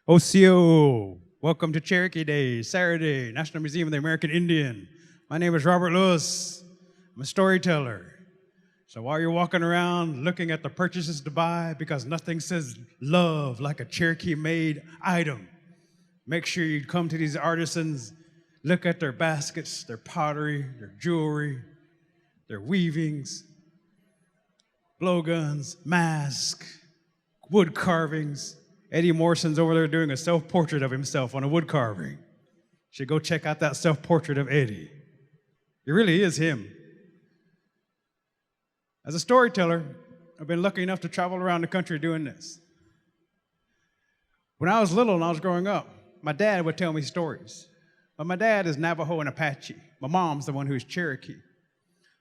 OCO, welcome to Cherokee Days, Saturday, National Museum of the American Indian. My name is Robert Lewis. I'm a storyteller. So while you're walking around looking at the purchases to buy, because nothing says love like a Cherokee-made item, make sure you come to these artisans, look at their baskets, their pottery, their jewelry, their weavings, blowguns, masks, wood carvings. Eddie Morrison's over there doing a self-portrait of himself on a wood carving. You should go check out that self-portrait of Eddie. It really is him. As a storyteller, I've been lucky enough to travel around the country doing this. When I was little and I was growing up, my dad would tell me stories. But my dad is Navajo and Apache. My mom's the one who's Cherokee.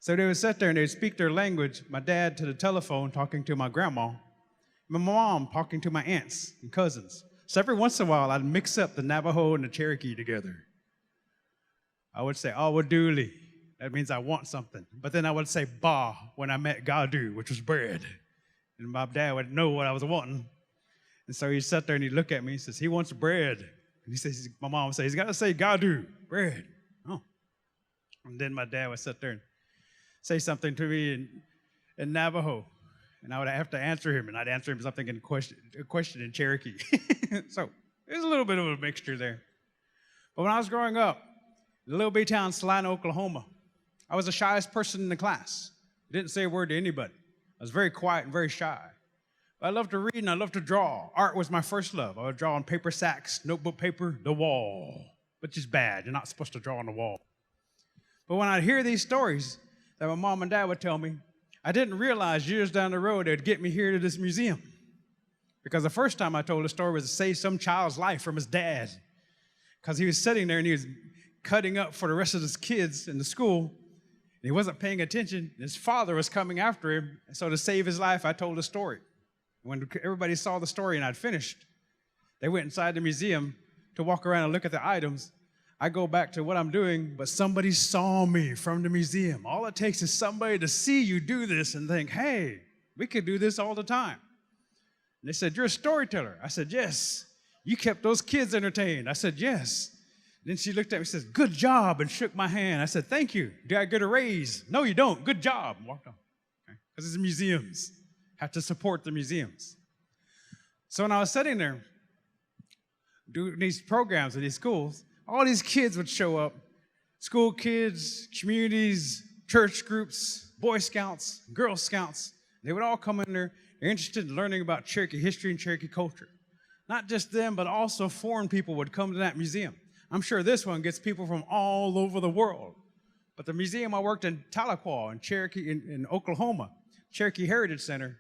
So they would sit there and they'd speak their language, my dad to the telephone talking to my grandma, my mom talking to my aunts and cousins. So every once in a while, I'd mix up the Navajo and the Cherokee together. I would say, awaduli. That means I want something. But then I would say ba when I met gadu, which was bread. And my dad would know what I was wanting. And so he'd sit there and he'd look at me and says, he wants bread. And he says, my mom would say, he's got to say gadu, bread. Oh. And then my dad would sit there and say something to me in Navajo. And I would have to answer him, and I'd answer him something in a question in Cherokee. So there's a little bit of a mixture there. But when I was growing up, in the little bitty town, Salina, Oklahoma, I was the shyest person in the class. I didn't say a word to anybody. I was very quiet and very shy. But I loved to read and I loved to draw. Art was my first love. I would draw on paper sacks, notebook paper, the wall, which is bad. You're not supposed to draw on the wall. But when I'd hear these stories that my mom and dad would tell me, I didn't realize years down the road they'd get me here to this museum. Because the first time I told a story was to save some child's life from his dad. Because he was sitting there and he was cutting up for the rest of his kids in the school. And he wasn't paying attention. And his father was coming after him. And so to save his life, I told a story. When everybody saw the story and I'd finished, they went inside the museum to walk around and look at the items. I go back to what I'm doing, but somebody saw me from the museum. All it takes is somebody to see you do this and think, hey, we could do this all the time. And they said, you're a storyteller. I said, yes. You kept those kids entertained. I said, yes. Then she looked at me and said, good job, and shook my hand. I said, thank you. Do I get a raise? No, you don't. Good job. And walked on. Because it's museums. Have to support the museums. So when I was sitting there doing these programs at these schools, all these kids would show up, school kids, communities, church groups, Boy Scouts, Girl Scouts. They would all come in there. They're interested in learning about Cherokee history and Cherokee culture. Not just them, but also foreign people would come to that museum. I'm sure this one gets people from all over the world. But the museum I worked in, Tahlequah, in Cherokee, in Oklahoma, Cherokee Heritage Center,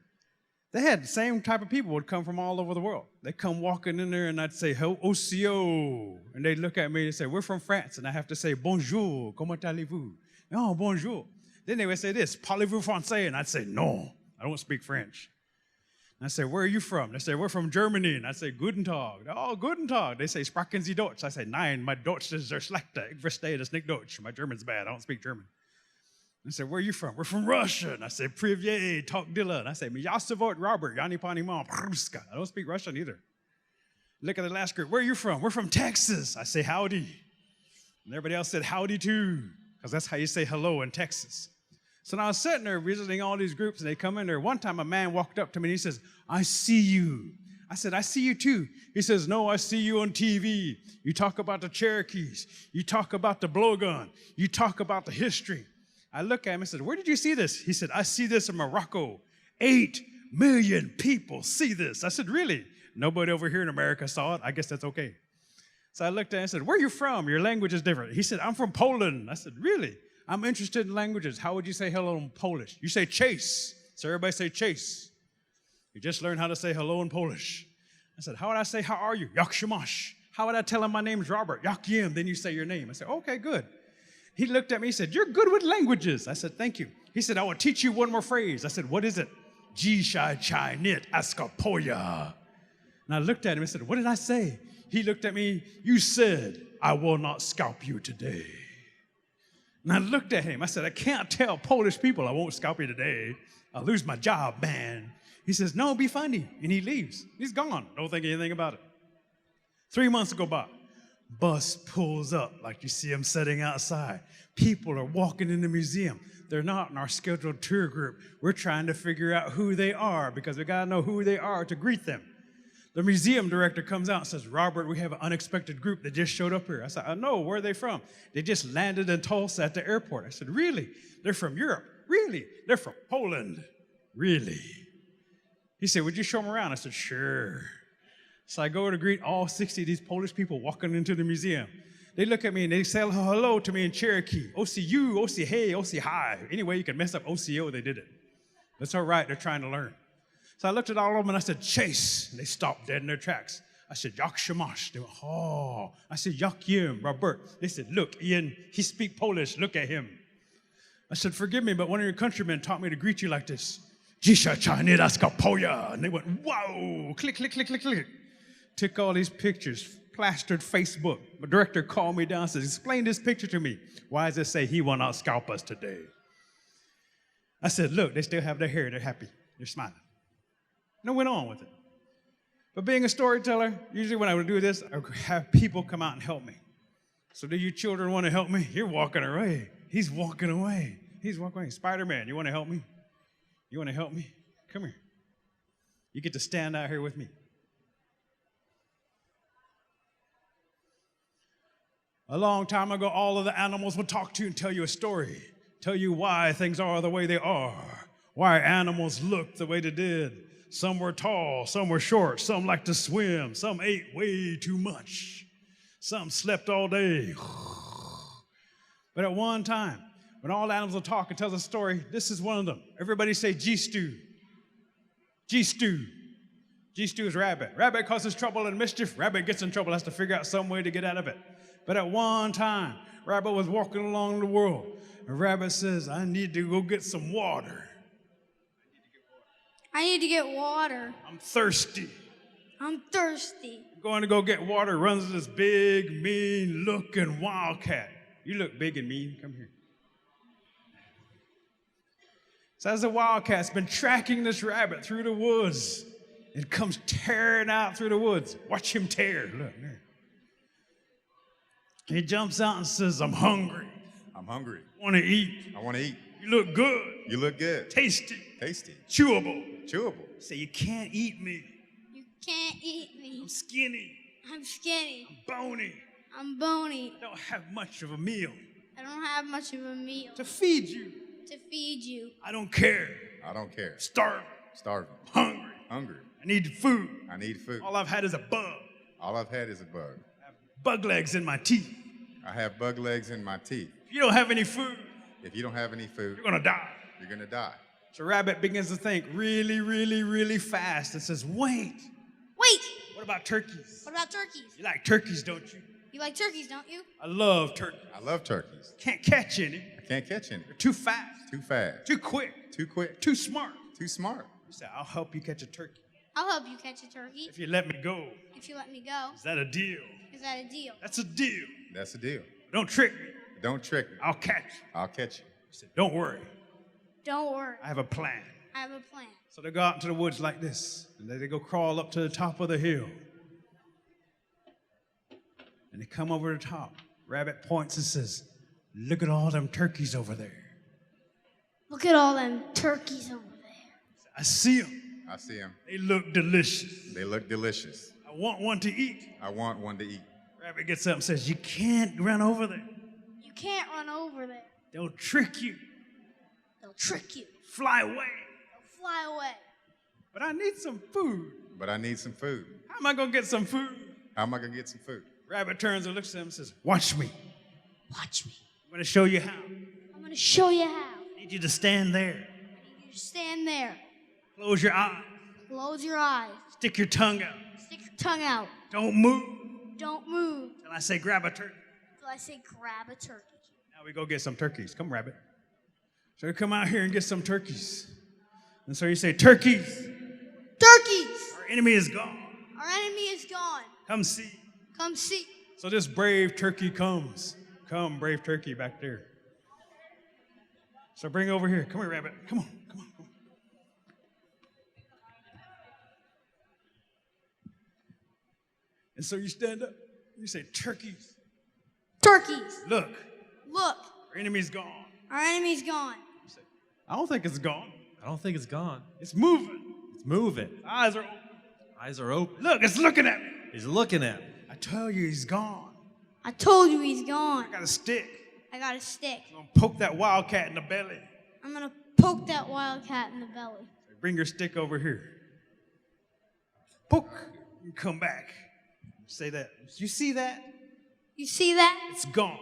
they had the same type of people would come from all over the world. They'd come walking in there and I'd say, OCO. And they'd look at me and say, we're from France. And I have to say, bonjour, comment allez-vous? No, bonjour. Then they would say this, parlez-vous français? And I'd say, no, I don't speak French. And I say, where are you from? They say, we're from Germany. And I say, guten Tag. Oh, guten Tag. They say, sprechen Sie Deutsch? I say, nein, my Deutsch is sehr schlecht. Ich verstehe das nicht Deutsch. My German's bad. I don't speak German. I said, where are you from? We're from Russia. And I said, Privyet, Talk Dilla. And I said, Miyasavot Robert, Yani Pani Mom, Pruska. I don't speak Russian either. Look at the last group. Where are you from? We're from Texas. I say, howdy. And everybody else said, howdy too, because that's how you say hello in Texas. So now I was sitting there visiting all these groups, and they come in there. One time a man walked up to me, and he says, I see you. I said, I see you too. He says, no, I see you on TV. You talk about the Cherokees. You talk about the blowgun. You talk about the history. I look at him and said, where did you see this? He said, I see this in Morocco. 8 million people see this. I said, really? Nobody over here in America saw it. I guess that's okay. So I looked at him and said, where are you from? Your language is different. He said, I'm from Poland. I said, really? I'm interested in languages. How would you say hello in Polish? You say chase. So everybody say chase. You just learned how to say hello in Polish. I said, how would I say, how are you? Jak się masz. How would I tell him my name's Robert? Jak jem. Then you say your name. I said, okay, good. He looked at me, he said, you're good with languages. I said, thank you. He said, I will teach you one more phrase. I said, what is it? Ji shai chai nit askapoya. And I looked at him and said, what did I say? He looked at me, you said, I will not scalp you today. And I looked at him, I said, I can't tell Polish people I won't scalp you today. I'll lose my job, man. He says, no, be funny. And he leaves. He's gone. Don't think anything about it. 3 months go by. Bus pulls up like you see them sitting outside. People are walking in the museum. They're not in our scheduled tour group. We're trying to figure out who they are because we got to know who they are to greet them. The museum director comes out and says, Robert, we have an unexpected group that just showed up here. I said, I know, where are they from? They just landed in Tulsa at the airport. I said, really? They're from Europe? Really? They're from Poland? Really? He said, would you show them around? I said, sure. So I go to greet all 60 of these Polish people walking into the museum. They look at me and they say hello to me in Cherokee. OCU, OC hey, OC hi. Anyway, you can mess up OCO, they did it. That's all right, they're trying to learn. So I looked at all of them and I said, Chase. And they stopped dead in their tracks. I said, Yak Shamash. They went, oh. I said, Yak Yim, Robert. They said, look, Ian, he speak Polish, look at him. I said, forgive me, but one of your countrymen taught me to greet you like this. Jisha Chanida Skapoya. And they went, whoa, click, click, click, click, click. Took all these pictures, plastered Facebook. My director called me down and said, explain this picture to me. Why does it say he will not scalp us today? I said, look, they still have their hair, they're happy, they're smiling. And I went on with it. But being a storyteller, usually when I would do this, I would have people come out and help me. So do you children want to help me? You're walking away. He's walking away. He's walking away. Spider-Man, you want to help me? You want to help me? Come here. You get to stand out here with me. A long time ago, all of the animals would talk to you and tell you a story, tell you why things are the way they are, why animals look the way they did. Some were tall, some were short, some liked to swim, some ate way too much, some slept all day. But at one time, when all the animals will talk and tell a story, this is one of them. Everybody say G-stew. G-stew. G-stew is rabbit. Rabbit causes trouble and mischief. Rabbit gets in trouble, has to figure out some way to get out of it. But at one time, Rabbit was walking along the world, and Rabbit says, I need to go get some water. I need to get water. I'm thirsty. I'm thirsty. Going to go get water, runs into this big, mean-looking wildcat. You look big and mean. Come here. So as the wildcat's been tracking this rabbit through the woods, it comes tearing out through the woods. Watch him tear. Look there. He jumps out and says, I'm hungry. I'm hungry. Want to eat. I want to eat. You look good. You look good. Tasty. Tasty. Chewable. Chewable. Say, you can't eat me. You can't eat me. I'm skinny. I'm skinny. I'm bony. I'm bony. I don't have much of a meal I don't have much of a meal to feed you. to feed you. I don't care. I don't care. Starving. Starving. Hungry. Hungry. I need food. I need food. All I've had is a bug. All I've had is a bug. I have bug legs in my teeth. I have bug legs in my teeth. If you don't have any food, If you don't have any food, you're going to die. you're going to die. So Rabbit begins to think really, really, really fast and says, wait, Wait, what about turkeys? what about turkeys? You like turkeys, don't you? You like turkeys, don't you? I love turkeys. I love turkeys. Can't catch any. I can't catch any. They're too fast, Too fast. too quick, Too quick. too smart. Too smart. He said, I'll help you catch a turkey I'll help you catch a turkey if you let me go. if you let me go. Is that a deal? Is that a deal? That's a deal. That's the deal. Don't trick me. Don't trick me. I'll catch you. I'll catch you. He said, don't worry. Don't worry. I have a plan. I have a plan. So they go out into the woods like this, and they go crawl up to the top of the hill. And they come over the top. Rabbit points and says, look at all them turkeys over there. Look at all them turkeys over there. I see them. I see them. They look delicious. They look delicious. I want one to eat. I want one to eat. Rabbit gets up and says, you can't run over there. You can't run over there. They'll trick you. They'll trick you. Fly away. They'll fly away. But I need some food. But I need some food. How am I going to get some food? How am I going to get some food? Rabbit turns and looks at him and says, watch me. Watch me. I'm going to show you how. I'm going to show you how. I need you to stand there. You stand there. Close your eyes. Close your eyes. Stick your tongue out. Stick your tongue out. Don't move Don't move till I say grab a turkey. till I say grab a turkey. Now we go get some turkeys. Come, Rabbit. So we come out here and get some turkeys. And so you say, turkeys, Turkeys! our enemy is gone. Our enemy is gone. Come see. Come see. So this brave turkey comes. Come, brave turkey back there. So bring over here. Come here, Rabbit. Come on, come on, come on. And so you stand up, and you say, turkeys, Turkeys, look, look, our enemy's gone. our enemy's gone. You say, I don't think it's gone. I don't think it's gone. It's moving. It's moving. Eyes are open. Eyes are open. Look, it's looking at me. He's looking at me. I tell you, he's gone. I told you he's gone. I got a stick. I got a stick. I'm gonna poke that wildcat in the belly. I'm gonna poke that wildcat in the belly. Bring your stick over here. Poke. And come back. Say that. You see that? You see that? It's gone.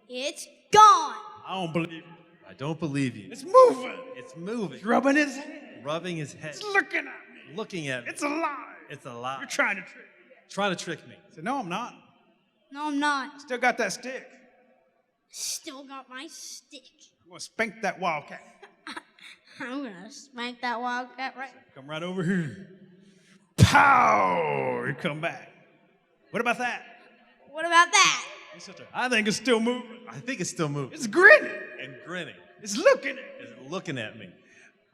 It's gone. I don't believe it. I don't believe you. It's moving. It's moving. It's rubbing his head. Rubbing his head. It's looking at me. Looking at me. It's alive. It's a lie. You're trying to trick me. Trying to trick me. I said, no, I'm not. No, I'm not. Still got that stick. Still got my stick. I'm gonna spank that wildcat. I'm gonna spank that wildcat right. Come right over here. Pow! You come back. What about that? What about that? You sit there. I think it's still moving. I think it's still moving. It's grinning. And grinning. It's looking at me. It's looking at me.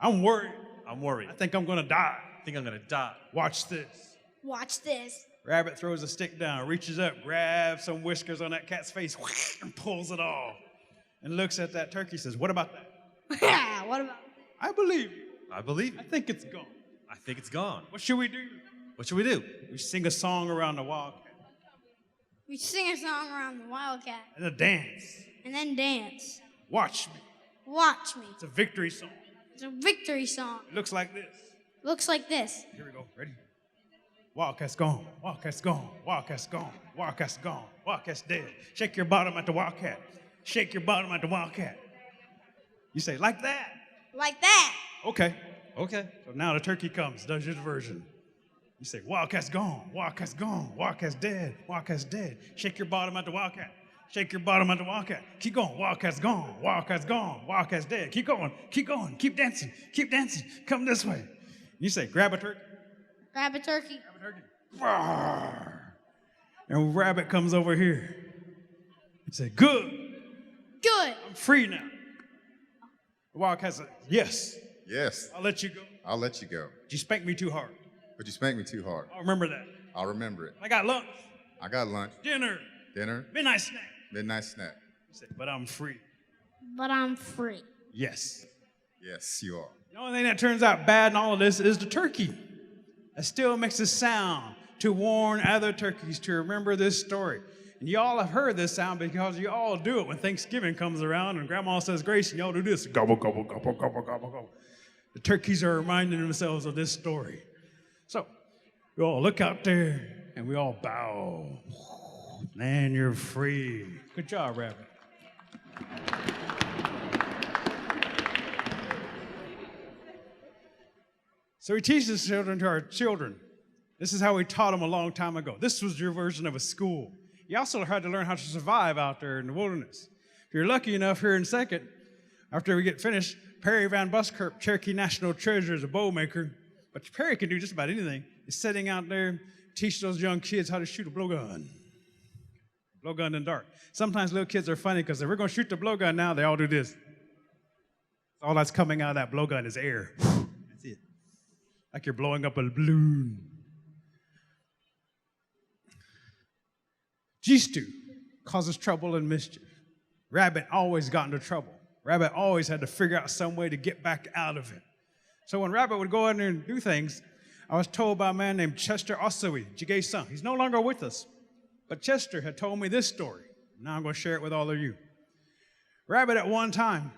I'm worried. I'm worried. I think I'm gonna die. I think I'm gonna die. Watch this. Watch this. Rabbit throws a stick down, reaches up, grabs some whiskers on that cat's face, and pulls it off. And looks at that turkey, says, what about that? What about I believe you. I believe I you. think it's gone. I think it's gone. What should we do? What should we do? We sing a song around the wildcat we sing a song around the wildcat and a dance. and then dance. Watch me. Watch me. It's a victory song. It's a victory song. It looks like this. Looks like this. Here we go. Ready? Wildcat's gone. Wildcat's gone. Wildcat's gone. Wildcat's gone. Wildcat's dead. Shake your bottom at the wildcat. Shake your bottom at the wildcat. You say, like that? Like that. Okay. Okay. So now the turkey comes, does his version. You say, Wildcat's gone. Wildcat's gone. Wildcat's dead. Wildcat's dead. Shake your bottom at the wildcat. Shake your bottom at the wildcat. Keep going. Wildcat's gone. Wildcat's gone. Wildcat's dead. Keep going. Keep going. Keep dancing. Keep dancing. Come this way. You say, grab a turkey. Grab a turkey. Grab a turkey. Rawr. And rabbit comes over here. You say, good. Good. I'm free now. The wildcat said, yes. Yes, I'll let you go. I'll let you go. But you spanked me too hard. But you spanked me too hard. I'll remember that. I'll remember it. I got lunch, I got lunch, dinner, dinner, midnight snack. midnight snack. You say, but I'm free. But I'm free. Yes. Yes, you are. The only thing that turns out bad in all of this is the turkey. It still makes a sound to warn other turkeys to remember this story. And you all have heard this sound because you all do it when Thanksgiving comes around and Grandma says grace and y'all do this. Gobble, gobble, gobble, gobble, gobble, gobble. The turkeys are reminding themselves of this story. So we all look out there and we all bow. Man, you're free. Good job, Rabbit. So we teach this children to our children. This is how we taught them a long time ago. This was your version of a school. You also had to learn how to survive out there in the wilderness. If you're lucky enough here in a second, after we get finished, Perry Van Buskirk, Cherokee National Treasure, is a bow maker. But Perry can do just about anything. He's sitting out there, teach those young kids how to shoot a blowgun. Blowgun in the dark. Sometimes little kids are funny because if we're going to shoot the blowgun now, they all do this. All that's coming out of that blowgun is air. That's it. Like you're blowing up a balloon. Gistu causes trouble and mischief. Rabbit always got into trouble. Rabbit always had to figure out some way to get back out of it. So when Rabbit would go in there and do things, I was told by a man named Chester Ossowy, Jigay's son. He's no longer with us. But Chester had told me this story. Now I'm going to share it with all of you. Rabbit at one time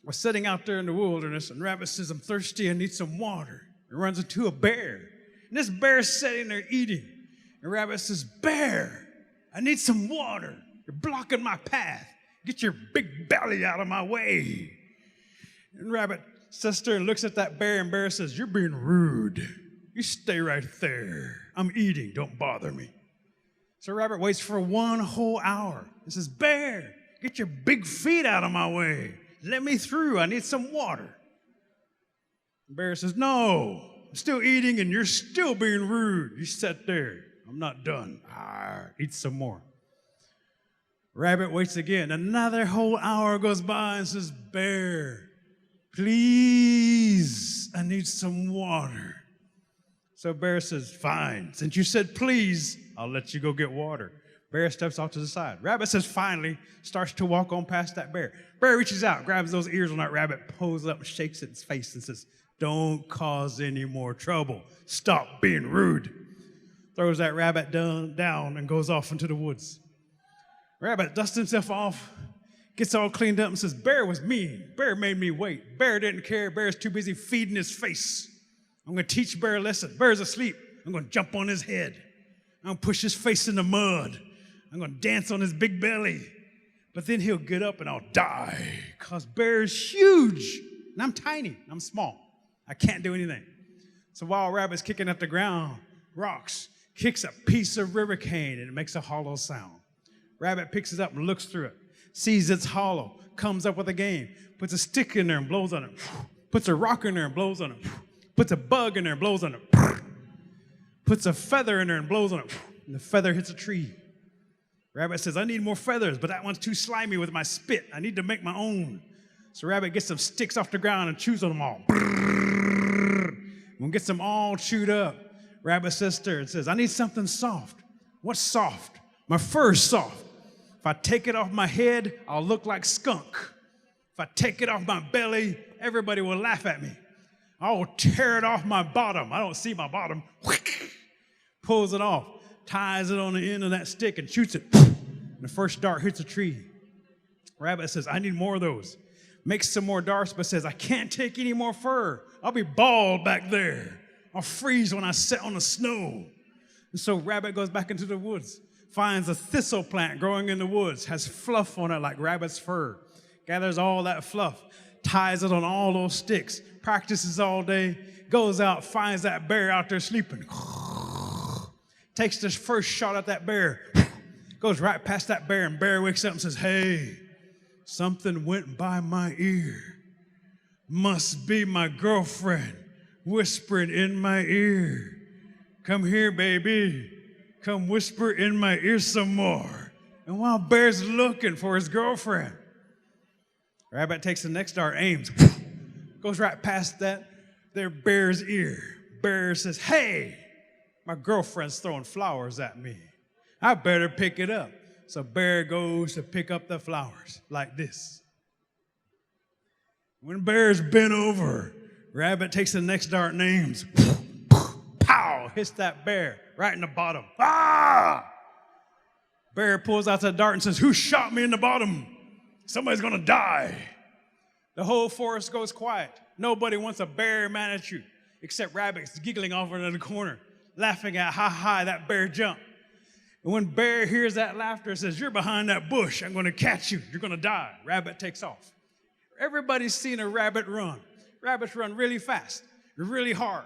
was sitting out there in the wilderness, and Rabbit says, I'm thirsty, I need some water. He runs into a bear. And this bear's sitting there eating. And Rabbit says, Bear, I need some water. You're blocking my path. Get your big belly out of my way. And Rabbit sits there and looks at that bear, and bear says, you're being rude. You stay right there. I'm eating. Don't bother me. So Rabbit waits for 1 whole hour and says, Bear, get your big feet out of my way. Let me through. I need some water. The bear says, no, I'm still eating and you're still being rude. You sit there. I'm not done. Eat some more. Rabbit waits again. Another whole hour goes by and says, Bear, please, I need some water. So bear says, fine, since you said please, I'll let you go get water. Bear steps off to the side. Rabbit says, finally, starts to walk on past that bear. Bear reaches out, grabs those ears on that rabbit, pulls up and shakes it in its face and says, don't cause any more trouble. Stop being rude. Throws that rabbit down and goes off into the woods. Rabbit dusts himself off, gets all cleaned up and says, bear was mean. Bear made me wait. Bear didn't care. Bear's too busy feeding his face. I'm going to teach Bear a lesson. Bear's asleep. I'm going to jump on his head. I'm going to push his face in the mud. I'm going to dance on his big belly. But then he'll get up and I'll die because Bear's huge. And I'm tiny. I'm small. I can't do anything. So while Rabbit's kicking at the ground, rocks, kicks a piece of river cane and it makes a hollow sound. Rabbit picks it up and looks through it, sees it's hollow, comes up with a game, puts a stick in there and blows on it, puts a rock in there and blows on it, puts a bug in there and blows on it, puts a feather in there and blows on it, and the feather hits a tree. Rabbit says, I need more feathers, but that one's too slimy with my spit. I need to make my own. So Rabbit gets some sticks off the ground and chews on them all. When gets them all chewed up, Rabbit says to her and says, I need something soft. What's soft? My fur's soft. If I take it off my head, I'll look like skunk. If I take it off my belly, everybody will laugh at me. I'll tear it off my bottom. I don't see my bottom. Pulls it off, ties it on the end of that stick and shoots it. And the first dart hits a tree. Rabbit says, I need more of those. Makes some more darts, but says, I can't take any more fur. I'll be bald back there. I'll freeze when I sit on the snow. And so Rabbit goes back into the woods, finds a thistle plant growing in the woods, has fluff on it like Rabbit's fur, gathers all that fluff, ties it on all those sticks, practices all day, goes out, finds that bear out there sleeping, takes the first shot at that bear, goes right past that bear, and bear wakes up and says, hey, something went by my ear. Must be my girlfriend whispering in my ear. Come here, baby. Come whisper in my ear some more. And while Bear's looking for his girlfriend, Rabbit takes the next dart, aims, goes right past that there Bear's ear. Bear says, hey, my girlfriend's throwing flowers at me. I better pick it up. So Bear goes to pick up the flowers like this. When Bear's bent over, Rabbit takes the next dart and aims. Pow! Hits that bear right in the bottom. Ah! Bear pulls out the dart and says, who shot me in the bottom? Somebody's gonna die. The whole forest goes quiet. Nobody wants a bear mad at you, except Rabbit's giggling off in the corner, laughing at how high that bear jumped. And when Bear hears that laughter, says, you're behind that bush. I'm gonna catch you. You're gonna die. Rabbit takes off. Everybody's seen a rabbit run. Rabbits run really fast, really hard.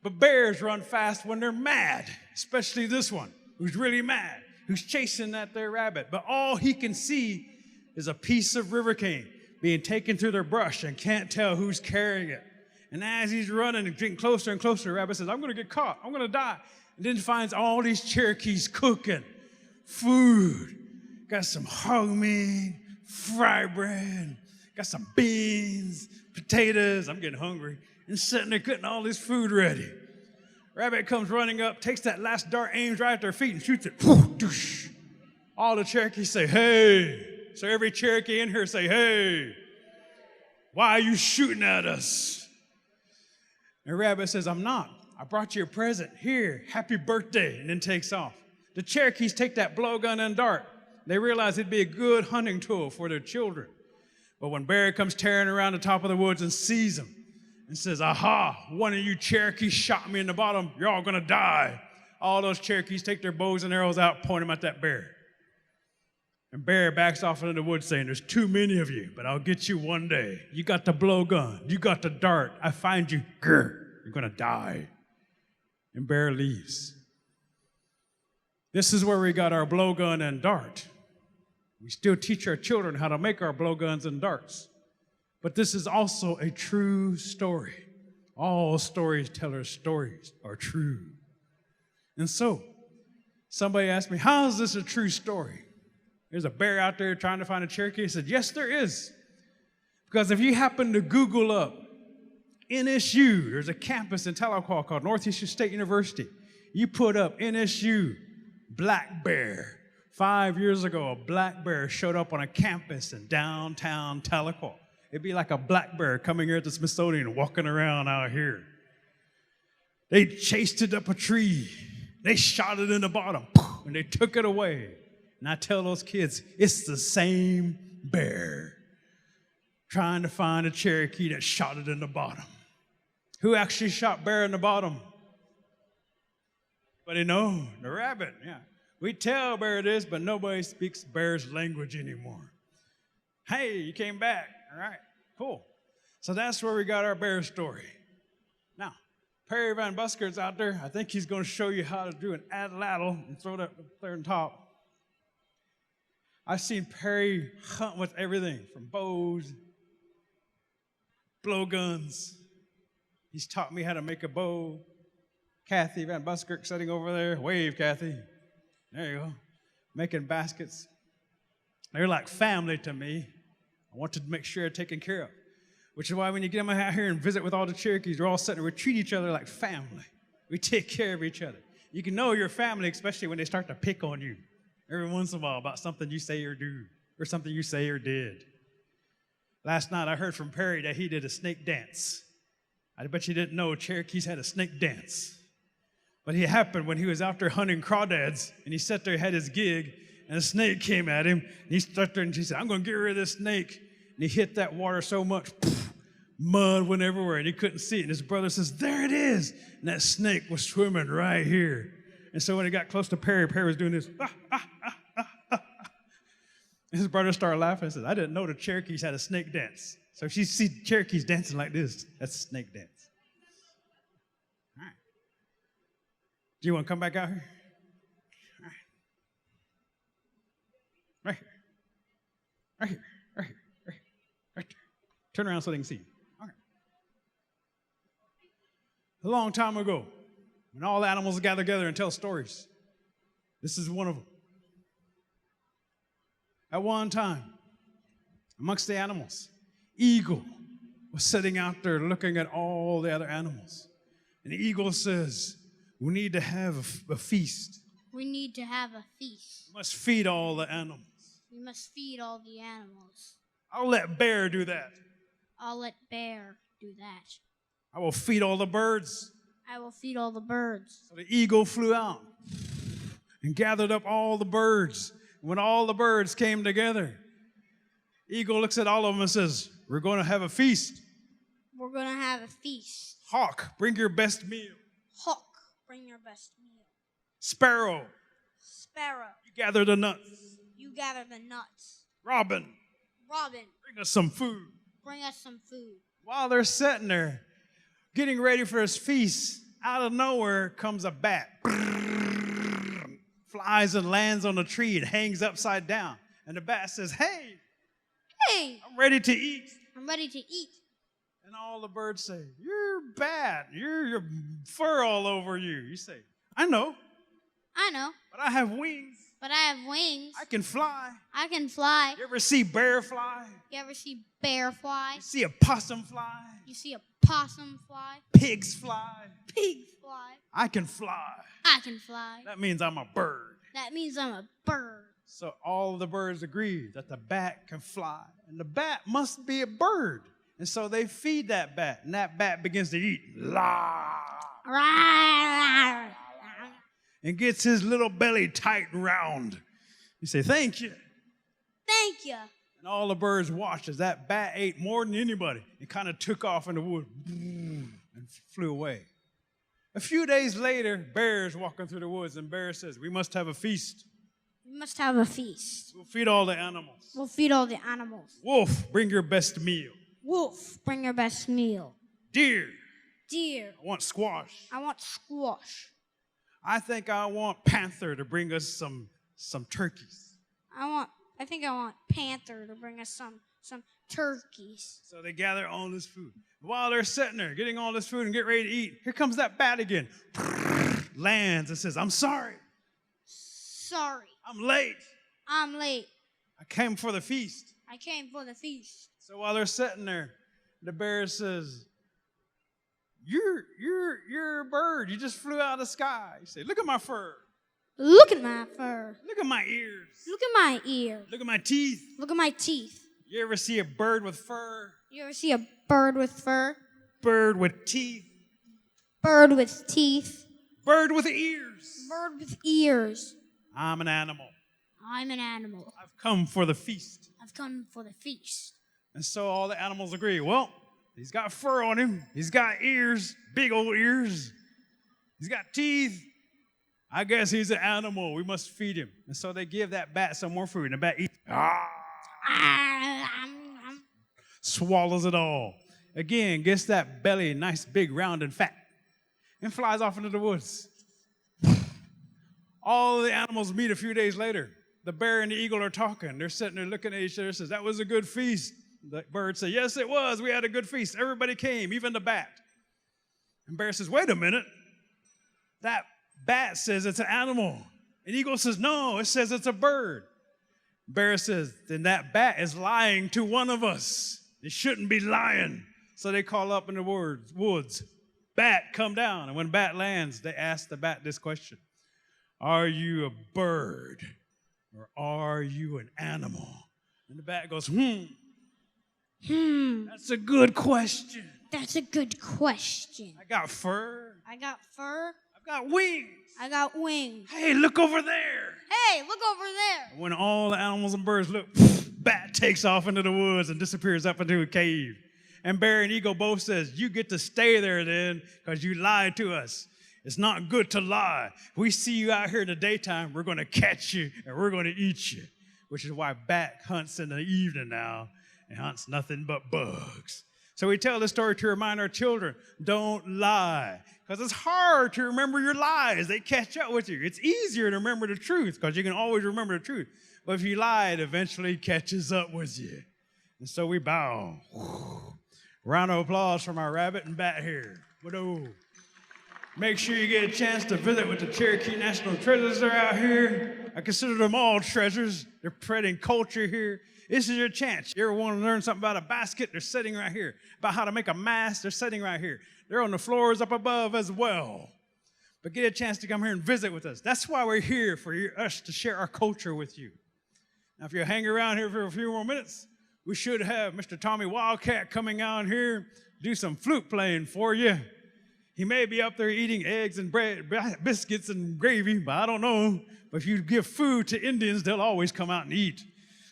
But bears run fast when they're mad, especially this one, who's really mad, who's chasing that there rabbit. But all he can see is a piece of river cane being taken through their brush and can't tell who's carrying it. And as he's running and getting closer and closer, Rabbit says, I'm gonna get caught, I'm gonna die. And then finds all these Cherokees cooking food. Got some hog meat, fried bread, got some beans, potatoes, I'm getting hungry, and sitting there cutting all this food ready. Rabbit comes running up, takes that last dart, aims right at their feet and shoots it. All the Cherokees say, hey. So every Cherokee in here say, hey, why are you shooting at us? And Rabbit says, I'm not. I brought you a present. Here, happy birthday, and then takes off. The Cherokees take that blowgun and dart. They realize it'd be a good hunting tool for their children. But when Bear comes tearing around the top of the woods and sees them and says, aha, one of you Cherokees shot me in the bottom, you're all gonna die. All those Cherokees take their bows and arrows out, point them at that bear. And Bear backs off into the woods saying, there's too many of you, but I'll get you one day. You got the blowgun, you got the dart, I find you, grr, you're gonna die. And Bear leaves. This is where we got our blowgun and dart. We still teach our children how to make our blowguns and darts. But this is also a true story. All storytellers' stories are true. And so, somebody asked me, how is this a true story? There's a bear out there trying to find a Cherokee. I said, yes, there is. Because if you happen to Google up NSU, there's a campus in Tahlequah called Northeastern State University. You put up NSU, black bear. 5 years ago, a black bear showed up on a campus in downtown Tahlequah. It'd be like a black bear coming here at the Smithsonian, walking around out here. They chased it up a tree. They shot it in the bottom, and they took it away. And I tell those kids, it's the same bear trying to find a Cherokee that shot it in the bottom. Who actually shot bear in the bottom? But the rabbit, yeah. We tell bear this, but nobody speaks bear's language anymore. Hey, you came back. All right, cool. So that's where we got our bear story. Now, Perry Van Busker's out there. I think he's going to show you how to do an ad-laddle and throw that up there on top. I've seen Perry hunt with everything from bows, blowguns. He's taught me how to make a bow. Kathy Van Busker sitting over there. Wave, Kathy. There you go. Making baskets. They're like family to me. I want to make sure they're taken care of. Which is why when you get them out here and visit with all the Cherokees, we're all sitting there, we treat each other like family. We take care of each other. You can know your family, especially when they start to pick on you every once in a while about something you say or do, or something you say or did. Last night I heard from Perry that he did a snake dance. I bet you didn't know Cherokees had a snake dance. But it happened when he was out there hunting crawdads, and he sat there, had his gig, and a snake came at him, and he sat there and he said, I'm going to get rid of this snake. And he hit that water so much, mud went everywhere, and he couldn't see it. And his brother says, there it is. And that snake was swimming right here. And so when he got close to Perry, Perry was doing this. And his brother started laughing and said, I didn't know the Cherokees had a snake dance. So if you see Cherokees dancing like this, that's a snake dance. All right. Do you want to come back out here? All right. Right here. Right here. Right here. Right here. Right there. Turn around so they can see you. All right. A long time ago, when all the animals gather together and tell stories, this is one of them. At one time, amongst the animals, eagle was sitting out there looking at all the other animals. And the eagle says, we need to have a feast. We need to have a feast. We must feed all the animals. We must feed all the animals. I'll let bear do that. I'll let bear do that. I will feed all the birds. I will feed all the birds. So the eagle flew out and gathered up all the birds. When all the birds came together, eagle looks at all of them and says, we're going to have a feast. We're going to have a feast. Hawk, bring your best meal. Hawk, bring your best meal. Sparrow, Sparrow, you gather the nuts. you gather the nuts. Robin, Robin, bring us some food. bring us some food. While they're sitting there getting ready for this feast, out of nowhere comes a bat. Flies and lands on a tree and hangs upside down. And the bat says, hey, Hey, I'm ready to eat. I'm ready to eat. And all the birds say, you're bad. You're fur all over you. You say, I know, I know, but I have wings. but I have wings. I can fly. I can fly. You ever see bear fly? You ever see bear fly? You see a possum fly? You see a possum fly? Pigs fly? Pigs fly. I can fly. I can fly. That means I'm a bird. That means I'm a bird. So all of the birds agree that the bat can fly. And the bat must be a bird. And so they feed that bat. And that bat begins to eat. And gets his little belly tight and round. You say, thank you. Thank you. And all the birds watched as that bat ate more than anybody. It kind of took off in the woods and flew away. A few days later, Bear's walking through the woods, and Bear says, we must have a feast. We must have a feast. We'll feed all the animals. We'll feed all the animals. Wolf, bring your best meal. Wolf, bring your best meal. Deer, Deer, I want squash. I want squash. I think I want Panther to bring us some turkeys. I think I want Panther to bring us some turkeys. So they gather all this food. While they're sitting there getting all this food and get ready to eat, here comes that bat again. Lands and says, I'm sorry. Sorry, I'm late. I'm late. I came for the feast. I came for the feast. So while they're sitting there, the bear says, You're a bird. You just flew out of the sky. You say, look at my fur. Look at my fur. Look at my ears. Look at my ear. Look at my teeth. Look at my teeth. You ever see a bird with fur? You ever see a bird with fur? Bird with teeth. Bird with teeth. Bird with ears. Bird with ears. I'm an animal. I'm an animal. I've come for the feast. I've come for the feast. And so all the animals agree. Well, he's got fur on him. He's got ears, big old ears. He's got teeth. I guess he's an animal. We must feed him. And so they give that bat some more food, and the bat eats. Swallows it all. Again, gets that belly nice, big, round, and fat, and flies off into the woods. All the animals meet a few days later. The bear and the eagle are talking. They're sitting there looking at each other and says, that was a good feast. The bird said, yes, it was. We had a good feast. Everybody came, even the bat. And bear says, wait a minute. That bat says it's an animal. And eagle says, no, it says it's a bird. Bear says, then that bat is lying to one of us. It shouldn't be lying. So they call up in the woods, bat, come down. And when bat lands, they ask the bat this question. Are you a bird or are you an animal? And the bat goes, That's a good question. That's a good question. I got fur. I got fur. I've got wings. I got wings. Hey, look over there. Hey, look over there. When all the animals and birds look, bat takes off into the woods and disappears up into a cave. And bear and eagle both says, you get to stay there then because you lied to us. It's not good to lie. If we see you out here in the daytime, we're going to catch you and we're going to eat you, which is why bat hunts in the evening now and hunts nothing but bugs. So we tell this story to remind our children, don't lie, because it's hard to remember your lies. They catch up with you. It's easier to remember the truth because you can always remember the truth. But if you lie, it eventually catches up with you. And so we bow. Round of applause from our rabbit and bat here. Whoa. Make sure you get a chance to visit with the Cherokee National Treasures that are out here. I consider them all treasures. They're spreading culture here. This is your chance. You ever want to learn something about a basket? They're sitting right here. About how to make a mask? They're sitting right here. They're on the floors up above as well. But get a chance to come here and visit with us. That's why we're here, for us to share our culture with you. Now, if you hang around here for a few more minutes, we should have Mr. Tommy Wildcat coming out here, do some flute playing for you. He may be up there eating eggs and bread, biscuits and gravy, but I don't know. But if you give food to Indians, they'll always come out and eat.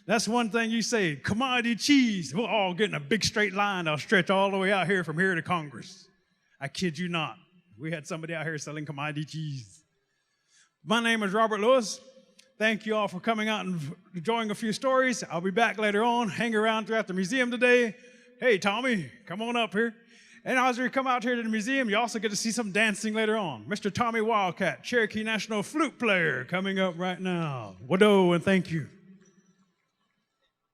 That's one thing you say, commodity cheese. We'll all get in a big straight line. I'll stretch all the way out here from here to Congress. I kid you not. We had somebody out here selling commodity cheese. My name is Robert Lewis. Thank you all for coming out and enjoying a few stories. I'll be back later on. Hang around throughout the museum today. Hey, Tommy, come on up here. And as we come out here to the museum, you also get to see some dancing later on. Mr. Tommy Wildcat, Cherokee National flute player, coming up right now. Wado, and thank you.